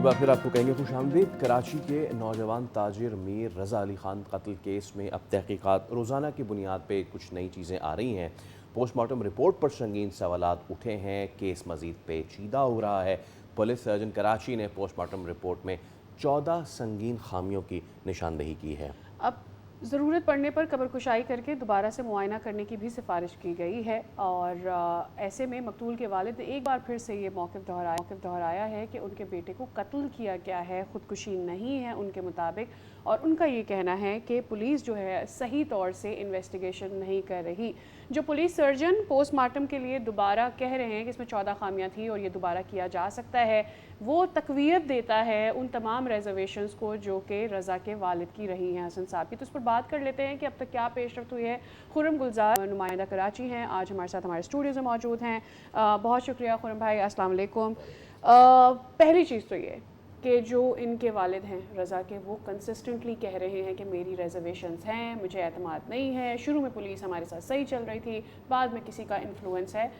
बार फिर आपको कहेंगे खुशामदीद। कराची के नौजवान ताजिर मीर रज़ा अली खान कत्ल केस में अब तहकीकात रोज़ाना की बुनियाद पर कुछ नई चीज़ें आ रही हैं। पोस्टमार्टम रिपोर्ट पर संगीन सवालात उठे हैं, केस मज़ीद पेचीदा हो रहा है। पुलिस सर्जन कराची ने पोस्टमार्टम रिपोर्ट में 14 संगीन खामियों की निशानदही की है। अब ज़रूरत पड़ने पर कब्र कुशाई करके दोबारा से मुआयना करने की भी सिफारिश की गई है और ऐसे में मकतूल के वालिद ने एक बार फिर से ये मौक़िफ़ दोहराया है कि उनके बेटे को कत्ल किया गया है, ख़ुदकुशी नहीं है उनके मुताबिक। और उनका ये कहना है कि पुलिस जो है सही तौर से इन्वेस्टिगेशन नहीं कर रही। जो पुलिस सर्जन पोस्टमार्टम के लिए दोबारा कह रहे हैं कि इसमें 14 खामियां थी और ये दोबारा किया जा सकता है, वो तक़वियत देता है उन तमाम रिजर्वेशंस को जो कि रज़ा के वालिद की रही हैं हसन साहब की। तो उस पर बात कर लेते हैं कि अब तक क्या पेशरफ्त हुई है। खुर्रम गुलजार नुमाइंदा कराची हैं, आज हमारे साथ हमारे स्टूडियोज़ में मौजूद हैं। बहुत शुक्रिया खुर्रम भाई, अस्सलाम वालेकुम। पहली चीज़ तो ये कि जो इनके वालिद हैं रज़ा के, वो कंसिस्टेंटली कह रहे हैं कि मेरी रिजर्वेशंस हैं, मुझे एतमाद नहीं है। शुरू में पुलिस हमारे साथ सही चल रही थी, बाद में किसी का इन्फ्लुएंस है।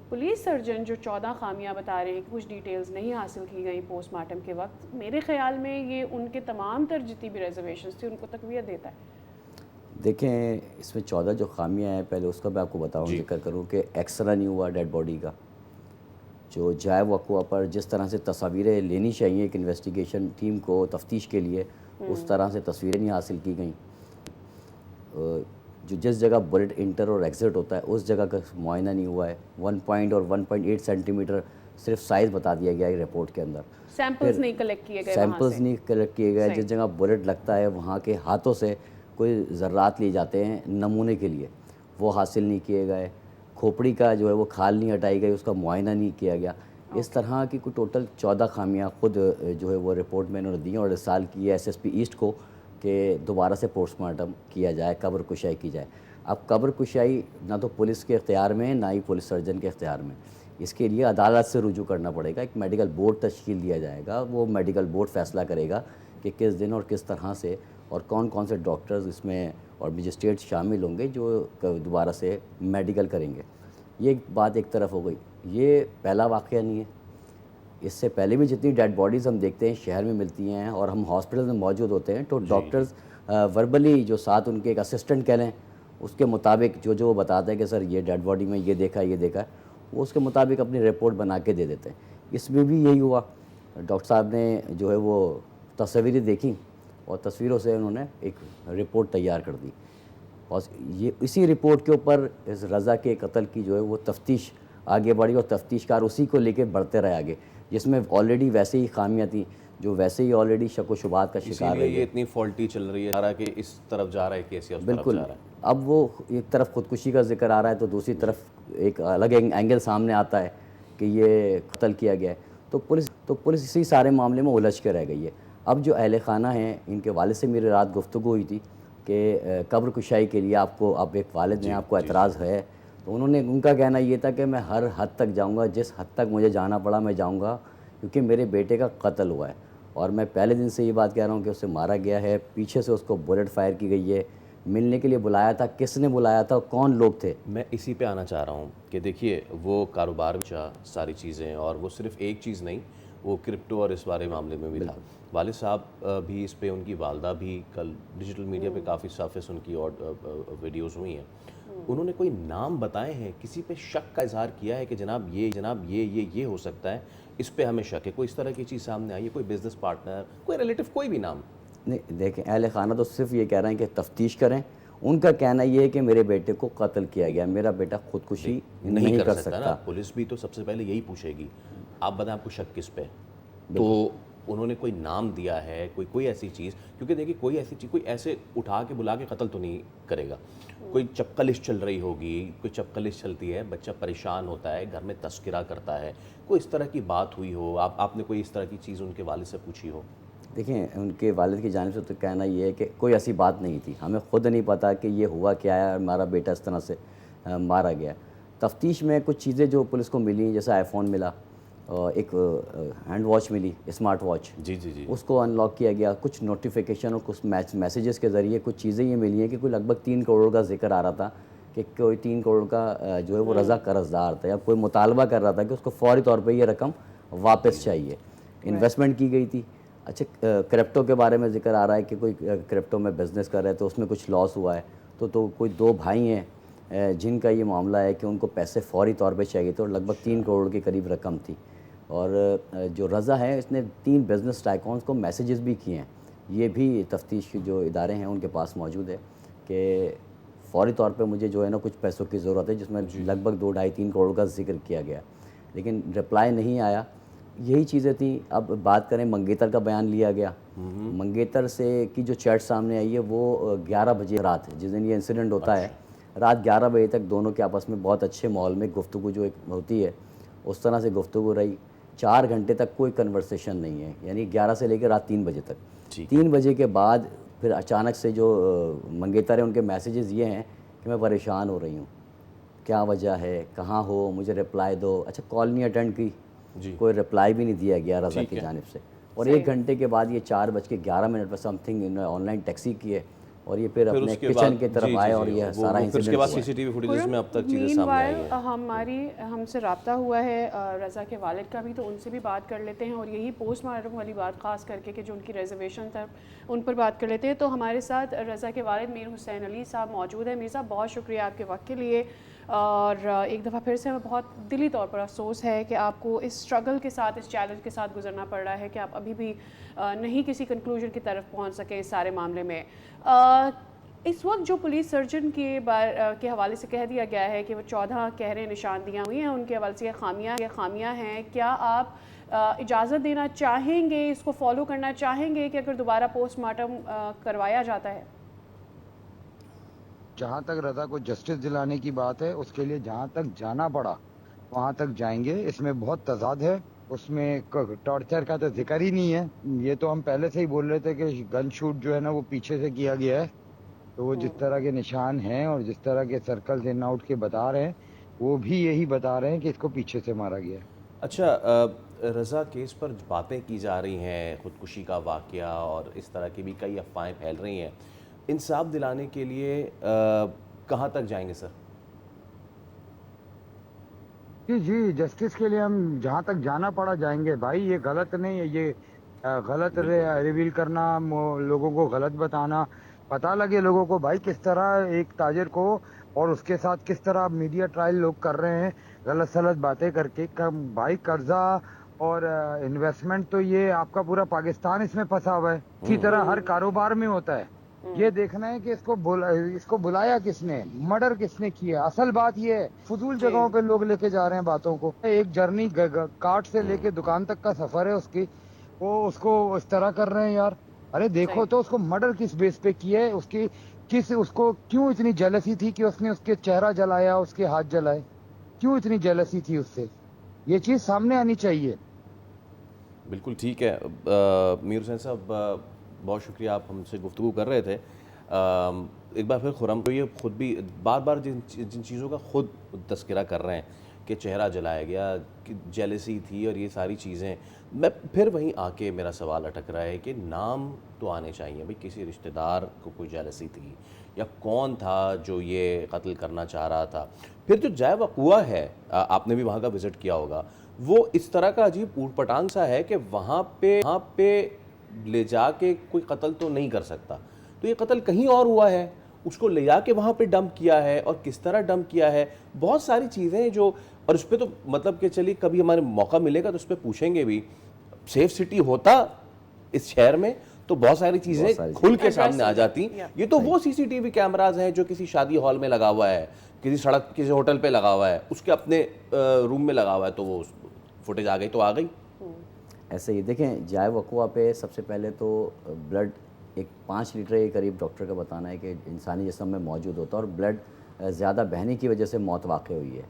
पुलिस सर्जन जो 14 खामियां बता रहे हैं कि कुछ डिटेल्स नहीं हासिल की गई पोस्टमार्टम के वक्त, मेरे ख़्याल में ये उनके तमाम तर जितनी भी रिजर्वेशंस थी उनको तक़वियत देता है। देखें, इसमें 14 जो खामियां हैं, पहले उसका मैं आपको बताऊँ, जिक्र करूँ कि एक्सरा नहीं हुआ डेड बॉडी का। जो जाए वक़्वा पर जिस तरह से तस्वीरें लेनी चाहिए एक इन्वेस्टिगेशन टीम को तफ्तीश के लिए, उस तरह से तस्वीरें नहीं हासिल की गई। जो जिस जगह बुलेट इंटर और एग्ज़िट होता है उस जगह का मुआयना नहीं हुआ है। 1 पॉइंट और 1.8 सेंटीमीटर सिर्फ साइज़ बता दिया गया है रिपोर्ट के अंदर। सैंपल्स नहीं कलेक्ट किए गए, सैंपल्स नहीं कलेक्ट किए गए। जिस जगह बुलेट लगता है वहाँ के हाथों से कोई ज़र्रात लिए जाते हैं नमूने के लिए, वो हासिल नहीं किए गए। खोपड़ी का जो है वो खाल नहीं हटाई गई, उसका मुआयना नहीं किया गया। इस तरह की कोई टोटल 14 खामियां खुद जो है वो रिपोर्ट में इन्होंने दी और इरसाल की है एसएसपी ईस्ट को कि दोबारा से पोस्टमार्टम किया जाए, कब्र कुशाई की जाए। अब कब्र कुशाई ना तो पुलिस के इख्तियार में, ना ही पुलिस सर्जन के इख्तियार में। इसके लिए अदालत से रुजू करना पड़ेगा, एक मेडिकल बोर्ड तश्कील दिया जाएगा। वो मेडिकल बोर्ड फ़ैसला करेगा कि किस दिन और किस तरह से और कौन कौन से डॉक्टर्स इसमें और मजिस्ट्रेट शामिल होंगे जो दोबारा से मेडिकल करेंगे। ये बात एक तरफ हो गई। ये पहला वाक़या नहीं है, इससे पहले भी जितनी डेड बॉडीज़ हम देखते हैं शहर में मिलती हैं और हम हॉस्पिटल में मौजूद होते हैं तो डॉक्टर्स वर्बली जो साथ उनके एक असिस्टेंट कह लें उसके मुताबिक जो वो बताते हैं कि सर ये डेड बॉडी में ये देखा वो उसके मुताबिक अपनी रिपोर्ट बना के दे देते हैं। इसमें भी यही हुआ। डॉक्टर साहब ने जो है वो तस्वीरें देखी और तस्वीरों से उन्होंने एक रिपोर्ट तैयार कर दी और ये इसी रिपोर्ट के ऊपर इस रज़ा के कत्ल की जो है वो तफ्तीश आगे बढ़ी और तफ्तीशकार उसी को लेके बढ़ते रहे आगे, जिसमें ऑलरेडी वैसे ही खामियां थी, जो वैसे ही ऑलरेडी शक व शुबात का शिकार है। ये इतनी फॉल्टी चल रही है कि इस तरफ जा रहा है केस या उस तरफ जा रहा है। अब वो एक तरफ खुदकुशी का जिक्र आ रहा है तो दूसरी तरफ एक अलग एंगल सामने आता है कि ये कत्ल किया गया है। तो पुलिस इसी सारे मामले में उलझ के रह गई है। अब जो अहले खाना हैं, इनके वालिद से मेरी रात गुफ्तगू हुई थी कि कब्र कुशाई के लिए आपको, अब एक वालिद ने आपको एतराज़ है, तो उनका कहना ये था कि मैं हर हद तक जाऊंगा, जिस हद तक मुझे जाना पड़ा मैं जाऊंगा, क्योंकि मेरे बेटे का कत्ल हुआ है और मैं पहले दिन से ये बात कह रहा हूँ कि उसे मारा गया है, पीछे से उसको बुलेट फायर की गई है। मिलने के लिए बुलाया था, किसने बुलाया था, कौन लोग थे? मैं इसी पे आना चाह रहा हूँ कि देखिए वो कारोबार में सारी चीज़ें, और वो सिर्फ एक चीज़ नहीं, वो क्रिप्टो और इस बारे मामले में भी था। वालिद साहब भी इस पे, उनकी वालदा भी, कल डिजिटल मीडिया पे काफ़ी सरफेस उनकी और वीडियोज़ हुई हैं। उन्होंने कोई नाम बताए हैं, किसी पे शक का इजहार किया है कि जनाब ये हो सकता है, इस पे हमें शक है? कोई इस तरह की चीज़ सामने आई है? कोई बिजनेस पार्टनर, कोई रिलेटिव, कोई भी नाम? नहीं, देखें, अहले खाना तो सिर्फ ये कह रहे हैं कि तफ्तीश करें। उनका कहना ये है कि मेरे बेटे को कत्ल किया गया, मेरा बेटा खुदकुशी नहीं कर सकता ना। पुलिस भी तो सबसे पहले यही पूछेगी, आप बताएं आपको शक किस पे? तो उन्होंने कोई नाम दिया है, कोई ऐसी चीज़? क्योंकि देखिए कोई ऐसी चीज़, कोई ऐसे उठा के बुला के कत्ल तो नहीं करेगा। कोई चपकलिश चल रही होगी, कोई चपकलिश चलती है, बच्चा परेशान होता है, घर में तस्करा करता है, कोई इस तरह की बात हुई हो, आपने कोई इस तरह की चीज़ उनके वालिद से पूछी हो? देखें, उनके वालिद की जानिब से तो कहना ये है कि कोई ऐसी बात नहीं थी, हमें खुद नहीं पता कि ये हुआ क्या है, हमारा बेटा इस तरह से मारा गया। तफ्तीश में कुछ चीज़ें जो पुलिस को मिली, जैसे आईफोन मिला, एक हैंड वॉच मिली, स्मार्ट वॉच, जी, उसको अनलॉक किया गया। कुछ नोटिफिकेशन और कुछ मैसेजेस के ज़रिए कुछ चीज़ें ये मिली हैं कि कोई लगभग 3 करोड़ का जिक्र आ रहा था कि कोई 3 करोड़ का जो है वो रज़ा कर्जदार था या कोई मुतालबा कर रहा था कि उसको फ़ौरी तौर पे ये रकम वापस चाहिए। انویسٹمنٹ کی گئی تھی. اچھا کرپٹو کے بارے میں ذکر آ رہا ہے کہ کوئی کرپٹو میں بزنس کر رہا ہے تو اس میں کچھ لاس ہوا ہے, تو کوئی 2 بھائی ہیں جن کا یہ معاملہ ہے کہ ان کو پیسے فوری طور پہ چاہیے تھے اور لگ بھگ 3 کروڑ کے قریب رقم تھی. اور جو رضا ہے اس نے 3 بزنس ٹائکونز کو میسیجز بھی کیے ہیں, یہ بھی تفتیش کے جو ادارے ہیں ان کے پاس موجود ہے کہ فوری طور پہ مجھے جو ہے نا کچھ پیسوں کی ضرورت ہے, جس میں لگ بھگ 2 ڈھائی 3 کروڑ کا ذکر کیا گیا, لیکن رپلائی نہیں آیا. یہی چیزیں تھیں. اب بات کریں منگیتر کا بیان لیا گیا. منگیتر سے کی جو چیٹ سامنے آئی ہے وہ 11 بجے رات جس دن یہ انسیڈنٹ ہوتا ہے رات 11 بجے تک دونوں کے آپس میں بہت اچھے ماحول میں گفتگو جو ایک ہوتی ہے اس طرح سے گفتگو رہی. 4 گھنٹے تک کوئی کنورسیشن نہیں ہے, یعنی 11 سے لے کے رات 3 بجے تک. 3 بجے کے بعد پھر اچانک سے جو منگیتر ہیں ان کے میسیجز یہ ہیں کہ میں پریشان ہو رہی ہوں, کیا وجہ ہے, کہاں ہو, مجھے رپلائی دو. اچھا کال نہیں اٹینڈ کی, کوئی رپلائی بھی نہیں دیا گیا رضا کی جانب سے. اور 1 گھنٹے کے بعد یہ 4:11 پر سم تھنگ انہوں نے آن لائن ٹیکسی کی ہے اور یہ پھر اپنے کچن کی طرف آئے اور یہ سارا انسیڈنٹ. اس کے بعد سی ٹی وی فوٹیجز میں اب تک چیزیں سامنے آئی ہیں. ہم سے رابطہ ہوا ہے رضا کے والد کا بھی, تو ان سے بھی بات کر لیتے ہیں اور یہی پوسٹ مارٹم والی بات خاص کر کے کہ جو ان کی ریزرویشن تھا ان پر بات کر لیتے ہیں. تو ہمارے ساتھ رضا کے والد میر حسین علی صاحب موجود ہیں. میر صاحب بہت شکریہ آپ کے وقت کے لیے, اور ایک دفعہ پھر سے ہمیں بہت دلی طور پر افسوس ہے کہ آپ کو اس اسٹرگل کے ساتھ, اس چیلنج کے ساتھ گزرنا پڑ رہا ہے کہ آپ ابھی بھی نہیں کسی کنکلوژن کی طرف پہنچ سکے اس سارے معاملے میں. اس وقت جو پولیس سرجن کے حوالے سے کہہ دیا گیا ہے کہ وہ 14 کہہ رہے نشاندہیاں ہوئی ہیں, ان کے حوالے سے یہ خامیاں ہیں, کیا آپ اجازت دینا چاہیں گے, اس کو فالو کرنا چاہیں گے کہ اگر دوبارہ پوسٹ مارٹم کروایا جاتا ہے؟ جہاں تک رضا کو جسٹس دلانے کی بات ہے, اس کے لیے جہاں تک جانا پڑا وہاں تک جائیں گے. اس میں بہت تضاد ہے, اس میں ٹارچر کا تو ذکر ہی نہیں ہے. یہ تو ہم پہلے سے ہی بول رہے تھے کہ گن شوٹ جو ہے نا وہ پیچھے سے کیا گیا ہے, تو وہ جس طرح کے نشان ہیں اور جس طرح کے سرکلز ان آؤٹ کے بتا رہے ہیں وہ بھی یہی بتا رہے ہیں کہ اس کو پیچھے سے مارا گیا ہے. اچھا رضا کیس پر باتیں کی جا رہی ہیں, خودکشی کا واقعہ اور اس طرح کی بھی کئی افواہیں پھیل رہی ہیں, انصاف دلانے کے لیے کہاں تک جائیں گے سر؟ جی جسٹس کے لیے ہم جہاں تک جانا پڑا جائیں گے بھائی. یہ غلط نہیں ہے, یہ غلط ریویل کرنا, لوگوں کو غلط بتانا, پتہ لگے لوگوں کو بھائی کس طرح ایک تاجر کو اور اس کے ساتھ کس طرح میڈیا ٹرائل لوگ کر رہے ہیں غلط سلط باتیں کر کے. بھائی قرضہ اور انویسٹمنٹ تو یہ آپ کا پورا پاکستان اس میں پھنسا ہوا ہے. اسی طرح ہر کاروبار میں ہوتا ہے. یہ دیکھنا ہے کہ اس کو بلایا کس نے, مرڈر کس نے کیا. اصل بات یہ ہے فضول جگہوں پہ لوگ لے کے جا رہے ہیں باتوں کو. ایک جرنی کارٹ سے لے کے دکان تک کا سفر ہے اس کی, وہ اس کو اس طرح کر رہے ہیں یار. ارے دیکھو تو اس کو مرڈر کس بیس پہ کیا ہے, اس کو کیوں اتنی جیلسی تھی کہ اس نے اس کے چہرہ جلایا, اس کے ہاتھ جلائے, کیوں اتنی جیلسی تھی اس سے, یہ چیز سامنے آنی چاہیے. بالکل ٹھیک ہے میر حسین صاحب, بہت شکریہ, آپ ہم سے گفتگو کر رہے تھے. ایک بار پھر خرم کو یہ خود بھی بار بار جن چیزوں کا خود تذکرہ کر رہے ہیں کہ چہرہ جلایا گیا, کہ جیلسی تھی اور یہ ساری چیزیں, میں پھر وہیں آ کے میرا سوال اٹک رہا ہے کہ نام تو آنے چاہیے بھئی. کسی رشتہ دار کو کوئی جیلسی تھی یا کون تھا جو یہ قتل کرنا چاہ رہا تھا. پھر جو جائے وقوع ہے, آپ نے بھی وہاں کا وزٹ کیا ہوگا, وہ اس طرح کا عجیب اوٹ پٹانگ سا ہے کہ وہاں پہ لے جا کے کوئی قتل تو نہیں کر سکتا, تو یہ قتل کہیں اور ہوا ہے, اس کو لے جا کے وہاں پہ ڈمپ کیا ہے, اور کس طرح ڈمپ کیا ہے, بہت ساری چیزیں ہیں جو, اور اس پہ تو مطلب کہ چلیے کبھی ہمارے موقع ملے گا تو اس پہ پوچھیں گے بھی. سیف سٹی ہوتا اس شہر میں تو بہت ساری چیزیں کھل کے سامنے آ جاتی. یہ تو وہ سی سی ٹی وی کیمراز ہیں جو کسی شادی ہال میں لگا ہوا ہے, کسی سڑک, کسی ہوٹل پہ لگا ہوا ہے, اس کے اپنے روم میں لگا ہوا ہے, تو وہ فوٹیج آ گئی تو آ گئی. ایسے ہی دیکھیں, جائے وقوع پہ سب سے پہلے تو بلڈ ایک 5 لیٹر کے قریب ڈاکٹر کا بتانا ہے کہ انسانی جسم میں موجود ہوتا ہے, اور بلڈ زیادہ بہنے کی وجہ سے موت واقع ہوئی ہے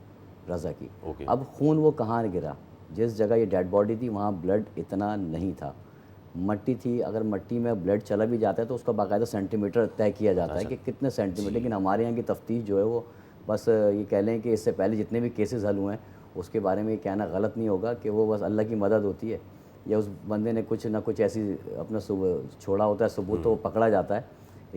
رضا کی. اب خون وہ کہاں گرا, جس جگہ یہ ڈیڈ باڈی تھی وہاں بلڈ اتنا نہیں تھا, مٹی تھی. اگر مٹی میں بلڈ چلا بھی جاتا ہے تو اس کا باقاعدہ سینٹی میٹر طے کیا جاتا ہے کہ کتنے سینٹی میٹر. لیکن ہمارے یہاں کی تفتیش جو ہے وہ بس یہ کہہ لیں کہ اس سے پہلے جتنے بھی کیسز حل ہوئے ہیں اس کے بارے میں یہ کہنا غلط نہیں ہوگا کہ وہ بس اللہ کی مدد ہوتی ہے, یا اس بندے نے کچھ نہ کچھ ایسی اپنا چھوڑا ہوتا ہے ثبوت, تو وہ پکڑا جاتا ہے.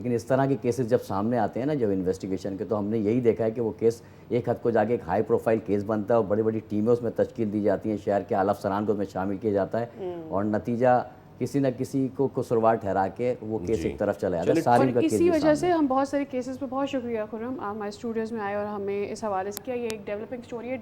لیکن اس طرح کے کیسز جب سامنے آتے ہیں نا جب انویسٹیگیشن کے، تو ہم نے یہی دیکھا ہے کہ وہ کیس ایک حد کو جا کے ایک ہائی پروفائل کیس بنتا ہے اور بڑی بڑی ٹیمیں اس میں تشکیل دی جاتی ہیں، شہر کے اعلیٰ افسران کو اس میں شامل کیا جاتا ہے، اور نتیجہ کسی نہ کسی کو قصوروار ٹھہرا کے وہ کیس ایک طرف چلا جاتا ہے. ساری اور کا کیس اسی بھی وجہ سامنے سے ہم بہت سارے کیسز پہ بہت شکریہ خرم، آپ ہمارے اسٹوڈیوز میں آئے اور ہمیں اس حوالے سے کیا. یہ ایک ڈیولپنگ اسٹوری ہے.